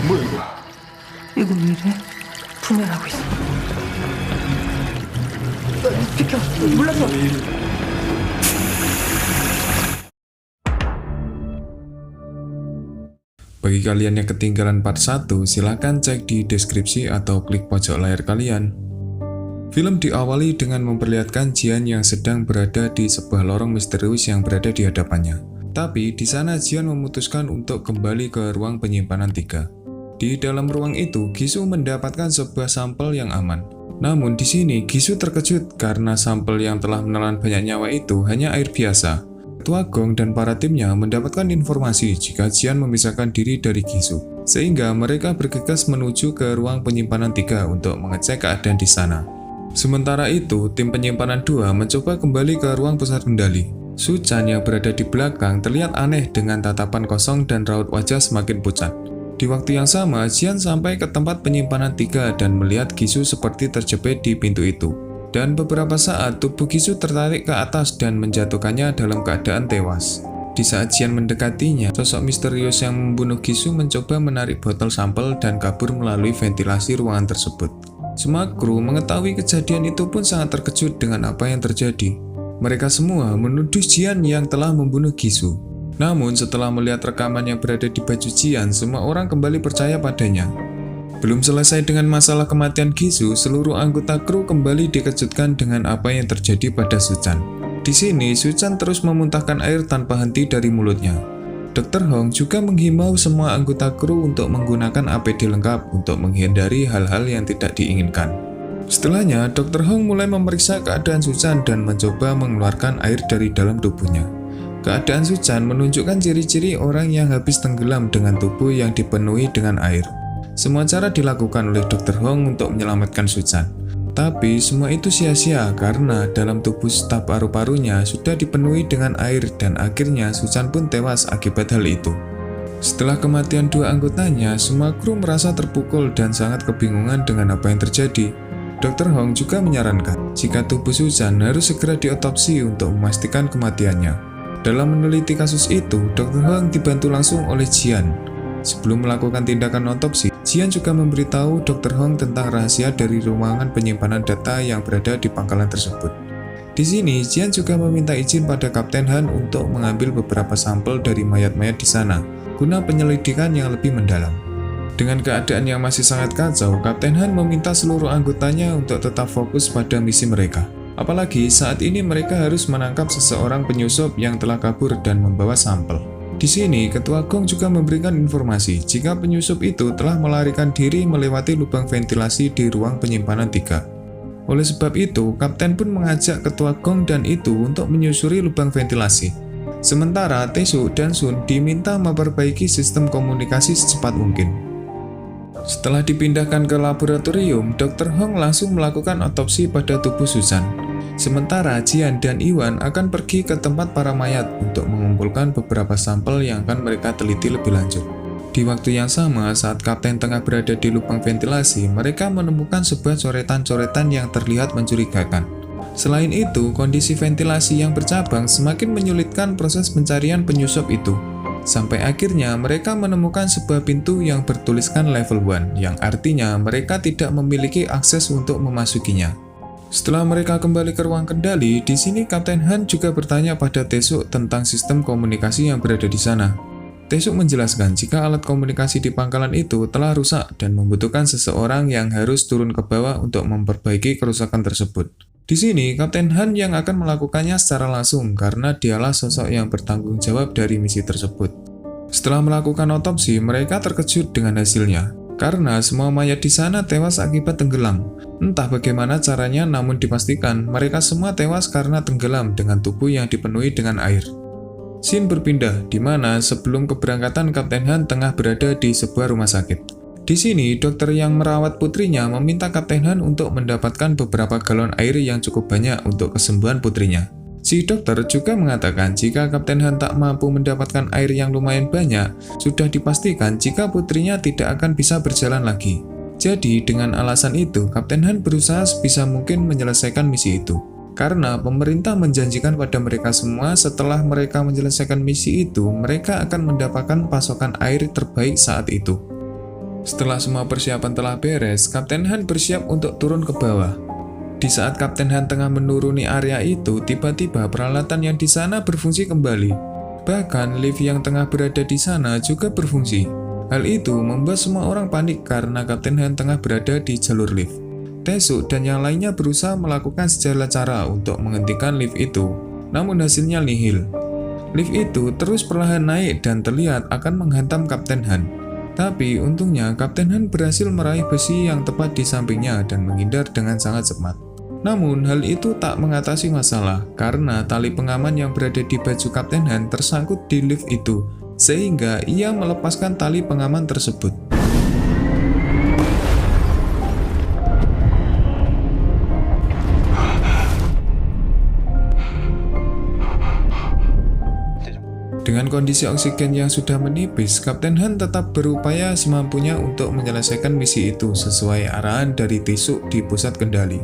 뭐야 이거? 이거 왜 이래? 분해하고 있어. 비켜. 몰라서. Bagi kalian yang ketinggalan part 1, silahkan cek di deskripsi atau klik pojok layar kalian. Film diawali dengan memperlihatkan Jian yang sedang berada di sebuah lorong misterius yang berada di hadapannya. Tapi di sana Jian memutuskan untuk kembali ke ruang penyimpanan 3. Di dalam ruang itu, Gisu mendapatkan sebuah sampel yang aman. Namun di sini Gisu terkejut karena sampel yang telah menelan banyak nyawa itu hanya air biasa. Ketua Gong dan para timnya mendapatkan informasi jika Jian memisahkan diri dari Gisu, sehingga mereka bergegas menuju ke ruang penyimpanan 3 untuk mengecek keadaan di sana. Sementara itu, tim penyimpanan 2 mencoba kembali ke ruang pusat kendali. Su Chan yang berada di belakang terlihat aneh dengan tatapan kosong dan raut wajah semakin pucat. Di waktu yang sama, Jian sampai ke tempat penyimpanan 3 dan melihat Gisu seperti terjepit di pintu itu. Dan beberapa saat tubuh Gisu tertarik ke atas dan menjatuhkannya dalam keadaan tewas. Di saat Jian mendekatinya, sosok misterius yang membunuh Gisu mencoba menarik botol sampel dan kabur melalui ventilasi ruangan tersebut. Semua kru mengetahui kejadian itu pun sangat terkejut dengan apa yang terjadi. Mereka semua menuduh Jian yang telah membunuh Gisu. Namun setelah melihat rekaman yang berada di baju Jian, semua orang kembali percaya padanya. Belum selesai dengan masalah kematian Gisu, seluruh anggota kru kembali dikejutkan dengan apa yang terjadi pada Su Chan. Di sini, Su Chan terus memuntahkan air tanpa henti dari mulutnya. Dr. Hong juga menghimbau semua anggota kru untuk menggunakan APD lengkap untuk menghindari hal-hal yang tidak diinginkan. Setelahnya, Dr. Hong mulai memeriksa keadaan Su Chan dan mencoba mengeluarkan air dari dalam tubuhnya. Keadaan Su Chan menunjukkan ciri-ciri orang yang habis tenggelam dengan tubuh yang dipenuhi dengan air. Semua cara dilakukan oleh Dr. Hong untuk menyelamatkan Su Chan. Tapi semua itu sia-sia karena dalam tubuh staf paru-parunya sudah dipenuhi dengan air dan akhirnya Su Chan pun tewas akibat hal itu. Setelah kematian dua anggotanya, semua kru merasa terpukul dan sangat kebingungan dengan apa yang terjadi. Dr. Hong juga menyarankan jika tubuh Su Chan harus segera diotopsi untuk memastikan kematiannya. Dalam meneliti kasus itu, Dr. Hong dibantu langsung oleh Jian. Sebelum melakukan tindakan otopsi, Jian juga memberitahu Dr. Hong tentang rahasia dari ruangan penyimpanan data yang berada di pangkalan tersebut. Di sini, Jian juga meminta izin pada Kapten Han untuk mengambil beberapa sampel dari mayat-mayat di sana, guna penyelidikan yang lebih mendalam. Dengan keadaan yang masih sangat kacau, Kapten Han meminta seluruh anggotanya untuk tetap fokus pada misi mereka. Apalagi saat ini mereka harus menangkap seseorang penyusup yang telah kabur dan membawa sampel. Di sini, Ketua Gong juga memberikan informasi jika penyusup itu telah melarikan diri melewati lubang ventilasi di ruang penyimpanan 3. Oleh sebab itu, Kapten pun mengajak Ketua Gong dan itu untuk menyusuri lubang ventilasi. Sementara Tae-suk dan Sun diminta memperbaiki sistem komunikasi secepat mungkin. Setelah dipindahkan ke laboratorium, Dr. Hong langsung melakukan otopsi pada tubuh Su Chan. Sementara Jian dan Iwan akan pergi ke tempat para mayat untuk mengumpulkan beberapa sampel yang akan mereka teliti lebih lanjut. Di waktu yang sama, saat Kapten tengah berada di lubang ventilasi, mereka menemukan sebuah coretan-coretan yang terlihat mencurigakan. Selain itu, kondisi ventilasi yang bercabang semakin menyulitkan proses pencarian penyusup itu. Sampai akhirnya mereka menemukan sebuah pintu yang bertuliskan level 1, yang artinya mereka tidak memiliki akses untuk memasukinya. Setelah mereka kembali ke ruang kendali, di sini Kapten Han juga bertanya pada Tae-suk tentang sistem komunikasi yang berada di sana. Tae-suk menjelaskan jika alat komunikasi di pangkalan itu telah rusak dan membutuhkan seseorang yang harus turun ke bawah untuk memperbaiki kerusakan tersebut. Di sini, Kapten Han yang akan melakukannya secara langsung karena dialah sosok yang bertanggung jawab dari misi tersebut. Setelah melakukan otopsi, mereka terkejut dengan hasilnya. Karena semua mayat di sana tewas akibat tenggelam. Entah bagaimana caranya, namun dipastikan mereka semua tewas karena tenggelam dengan tubuh yang dipenuhi dengan air. Scene berpindah, di mana sebelum keberangkatan Kapten Han tengah berada di sebuah rumah sakit. Di sini, dokter yang merawat putrinya meminta Kapten Han untuk mendapatkan beberapa galon air yang cukup banyak untuk kesembuhan putrinya. Si dokter juga mengatakan jika Kapten Han tak mampu mendapatkan air yang lumayan banyak, sudah dipastikan jika putrinya tidak akan bisa berjalan lagi. Jadi, dengan alasan itu, Kapten Han berusaha sebisa mungkin menyelesaikan misi itu. Karena pemerintah menjanjikan pada mereka semua setelah mereka menyelesaikan misi itu, mereka akan mendapatkan pasokan air terbaik saat itu. Setelah semua persiapan telah beres, Kapten Han bersiap untuk turun ke bawah. Di saat Kapten Han tengah menuruni area itu, tiba-tiba peralatan yang di sana berfungsi kembali. Bahkan lift yang tengah berada di sana juga berfungsi. Hal itu membuat semua orang panik karena Kapten Han tengah berada di jalur lift. Tae-suk dan yang lainnya berusaha melakukan segala cara untuk menghentikan lift itu, namun hasilnya nihil. Lift itu terus perlahan naik dan terlihat akan menghantam Kapten Han. Tapi untungnya Kapten Han berhasil meraih besi yang tepat di sampingnya dan menghindar dengan sangat cepat. Namun hal itu tak mengatasi masalah karena tali pengaman yang berada di baju Kapten Han tersangkut di lift itu, sehingga ia melepaskan tali pengaman tersebut. Dengan kondisi oksigen yang sudah menipis, Kapten Han tetap berupaya semampunya untuk menyelesaikan misi itu sesuai arahan dari Tae-suk di pusat kendali.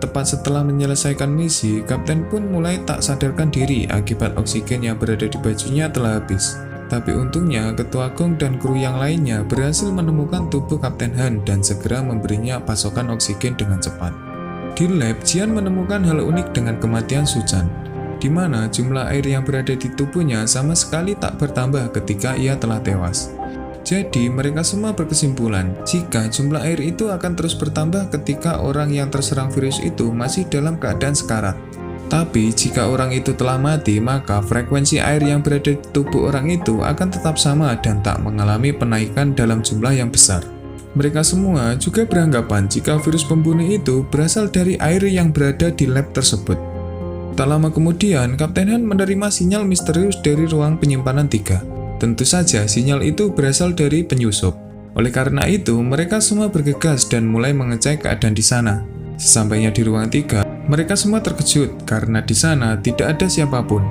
Tepat setelah menyelesaikan misi, Kapten pun mulai tak sadarkan diri akibat oksigen yang berada di bajunya telah habis. Tapi untungnya, Ketua Gong dan kru yang lainnya berhasil menemukan tubuh Kapten Han dan segera memberinya pasokan oksigen dengan cepat. Di lab, Jian menemukan hal unik dengan kematian Suchan, di mana jumlah air yang berada di tubuhnya sama sekali tak bertambah ketika ia telah tewas. Jadi mereka semua berkesimpulan jika jumlah air itu akan terus bertambah ketika orang yang terserang virus itu masih dalam keadaan sekarat. Tapi jika orang itu telah mati, maka frekuensi air yang berada di tubuh orang itu akan tetap sama dan tak mengalami penaikan dalam jumlah yang besar. Mereka semua juga beranggapan jika virus pembunuh itu berasal dari air yang berada di lab tersebut. Tak lama kemudian, Kapten Han menerima sinyal misterius dari ruang penyimpanan 3. Tentu saja sinyal itu berasal dari penyusup. Oleh karena itu, mereka semua bergegas dan mulai mengecek keadaan di sana. Sesampainya di ruang 3, mereka semua terkejut karena di sana tidak ada siapapun.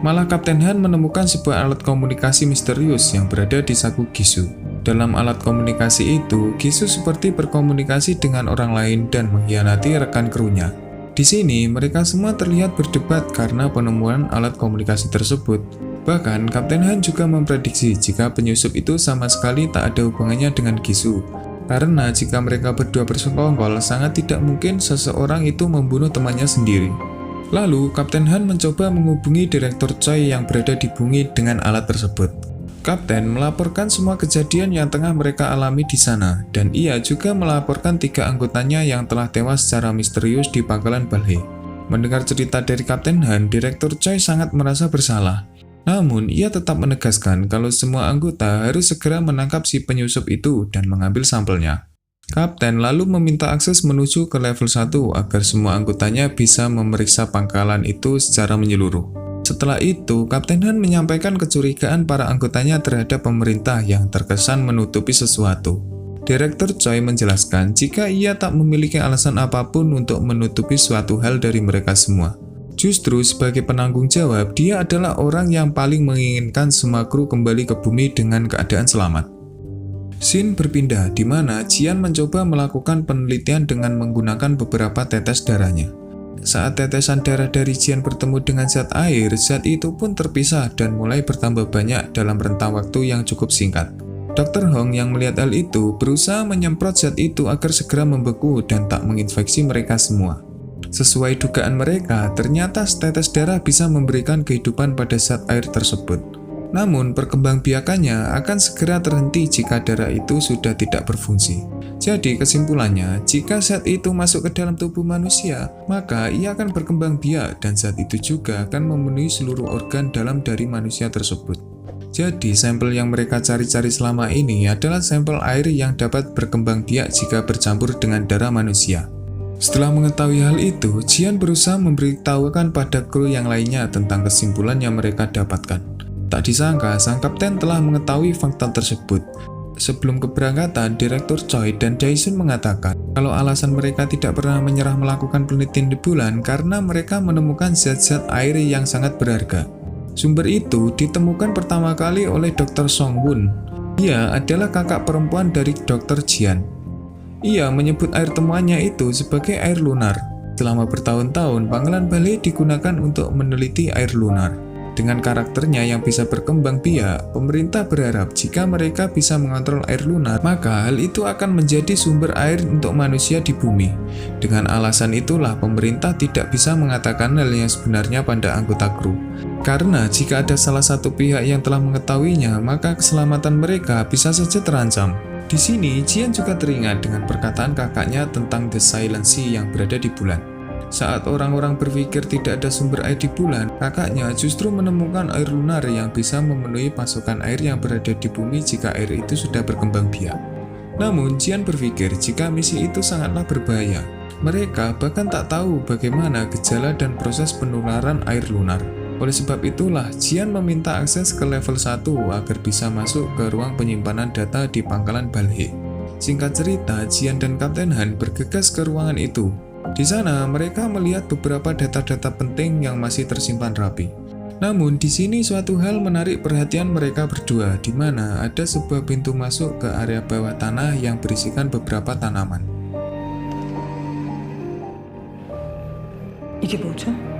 Malah Kapten Han menemukan sebuah alat komunikasi misterius yang berada di saku Gisu. Dalam alat komunikasi itu, Gisu seperti berkomunikasi dengan orang lain dan mengkhianati rekan krunya. Di sini, mereka semua terlihat berdebat karena penemuan alat komunikasi tersebut. Bahkan, Kapten Han juga memprediksi jika penyusup itu sama sekali tak ada hubungannya dengan Gisu. Karena jika mereka berdua bersekongkol, sangat tidak mungkin seseorang itu membunuh temannya sendiri. Lalu, Kapten Han mencoba menghubungi Direktur Choi yang berada di bumi dengan alat tersebut. Kapten melaporkan semua kejadian yang tengah mereka alami di sana, dan ia juga melaporkan 3 anggotanya yang telah tewas secara misterius di pangkalan Balhae. Mendengar cerita dari Kapten Han, Direktur Choi sangat merasa bersalah. Namun, ia tetap menegaskan kalau semua anggota harus segera menangkap si penyusup itu dan mengambil sampelnya. Kapten lalu meminta akses menuju ke level 1 agar semua anggotanya bisa memeriksa pangkalan itu secara menyeluruh. Setelah itu, Kapten Han menyampaikan kecurigaan para anggotanya terhadap pemerintah yang terkesan menutupi sesuatu. Direktur Choi menjelaskan jika ia tak memiliki alasan apapun untuk menutupi suatu hal dari mereka semua. Justru sebagai penanggung jawab, dia adalah orang yang paling menginginkan semua kru kembali ke bumi dengan keadaan selamat. Scene berpindah di mana Jian mencoba melakukan penelitian dengan menggunakan beberapa tetes darahnya. Saat tetesan darah dari Jian bertemu dengan zat air, zat itu pun terpisah dan mulai bertambah banyak dalam rentang waktu yang cukup singkat. Dr. Hong yang melihat hal itu berusaha menyemprot zat itu agar segera membeku dan tak menginfeksi mereka semua. Sesuai dugaan mereka, ternyata setetes darah bisa memberikan kehidupan pada zat air tersebut. Namun, perkembangbiakannya akan segera terhenti jika darah itu sudah tidak berfungsi. Jadi, kesimpulannya, jika zat itu masuk ke dalam tubuh manusia, maka ia akan berkembang biak dan zat itu juga akan memenuhi seluruh organ dalam dari manusia tersebut. Jadi, sampel yang mereka cari-cari selama ini adalah sampel air yang dapat berkembang biak jika bercampur dengan darah manusia. Setelah mengetahui hal itu, Jian berusaha memberitahukan pada kru yang lainnya tentang kesimpulan yang mereka dapatkan. Tak disangka, sang kapten telah mengetahui fakta tersebut. Sebelum keberangkatan, Direktur Choi dan Jae-sun mengatakan kalau alasan mereka tidak pernah menyerah melakukan penelitian di bulan karena mereka menemukan zat-zat air yang sangat berharga. Sumber itu ditemukan pertama kali oleh Dr. Song Woon. Ia adalah kakak perempuan dari Dr. Jian. Ia menyebut air temuannya itu sebagai air lunar. Selama bertahun-tahun, pangkalan Balhe digunakan untuk meneliti air lunar. Dengan karakternya yang bisa berkembang biak, pemerintah berharap jika mereka bisa mengontrol air lunar, maka hal itu akan menjadi sumber air untuk manusia di bumi. Dengan alasan itulah pemerintah tidak bisa mengatakan hal yang sebenarnya pada anggota kru. Karena jika ada salah satu pihak yang telah mengetahuinya, maka keselamatan mereka bisa saja terancam. Di sini, Jian juga teringat dengan perkataan kakaknya tentang The Silent Sea yang berada di bulan. Saat orang-orang berpikir tidak ada sumber air di bulan, kakaknya justru menemukan air lunar yang bisa memenuhi pasokan air yang berada di bumi jika air itu sudah berkembang biak. Namun, Jian berpikir jika misi itu sangatlah berbahaya. Mereka bahkan tak tahu bagaimana gejala dan proses penularan air lunar. Oleh sebab itulah, Jian meminta akses ke level 1 agar bisa masuk ke ruang penyimpanan data di pangkalan Balhe. Singkat cerita, Jian dan Kapten Han bergegas ke ruangan itu. Di sana, mereka melihat beberapa data-data penting yang masih tersimpan rapi. Namun, di sini suatu hal menarik perhatian mereka berdua, di mana ada sebuah pintu masuk ke area bawah tanah yang berisikan beberapa tanaman. 이게 뭐죠?